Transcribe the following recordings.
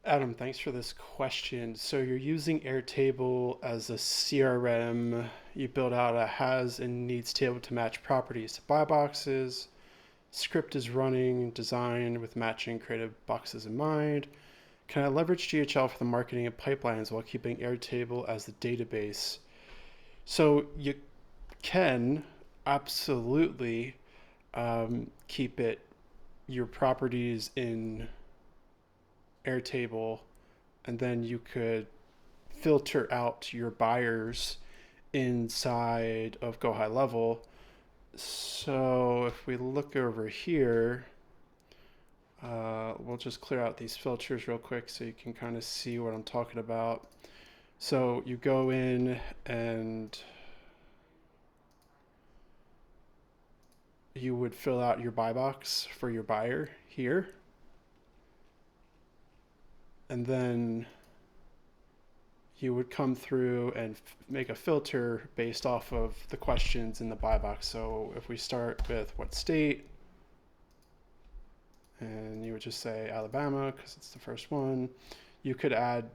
Adam, thanks for this question. So you're using Airtable as a CRM. You build out a has and needs table to match properties to buy boxes. Script is running, designed with matching creative boxes in mind. Can I leverage GHL for the marketing and pipelines while keeping Airtable as the database? So you can absolutely keep your properties in Airtable, and then you could filter out your buyers inside of Go High Level. So if we look over here, we'll just clear out these filters real quick so you can kind of see what I'm talking about. So you go in and you would fill out your buy box for your buyer here. And then you would come through and make a filter based off of the questions in the buy box. So if we start with what state, and you would just say Alabama because it's the first one, you could add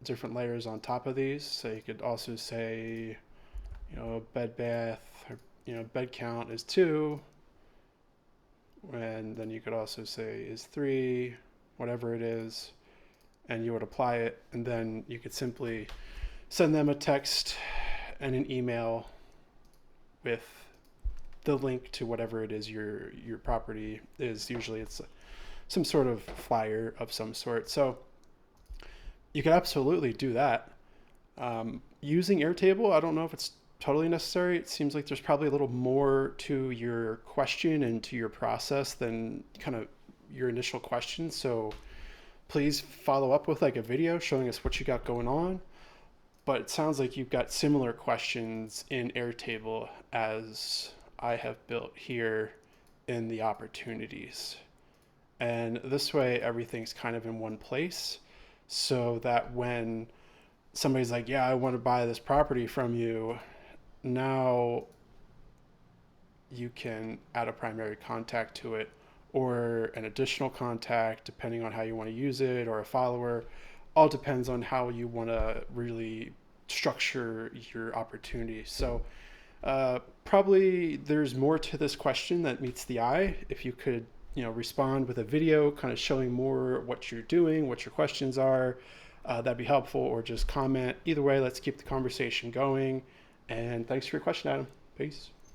different layers on top of these. So you could also say, bed bath, or, bed count is 2. And then you could also say is 3, whatever it is, and you would apply it, and then you could simply send them a text and an email with the link to whatever it is your property is. Usually it's some sort of flyer of some sort. So you could absolutely do that. Using Airtable, I don't know if it's totally necessary. It seems like there's probably a little more to your question and to your process than kind of your initial question. So please follow up with like a video showing us what you got going on. But it sounds like you've got similar questions in Airtable as I have built here in the opportunities. And this way, everything's kind of in one place so that when somebody's like, yeah, I want to buy this property from you, now you can add a primary contact to it or an additional contact depending on how you want to use it, or a follower. All depends on how you want to really structure your opportunity. So probably there's more to this question that meets the eye. If you could respond with a video kind of showing more what you're doing, what your questions are, that'd be helpful, or just comment. Either way, let's keep the conversation going. And thanks for your question, Adam. Peace.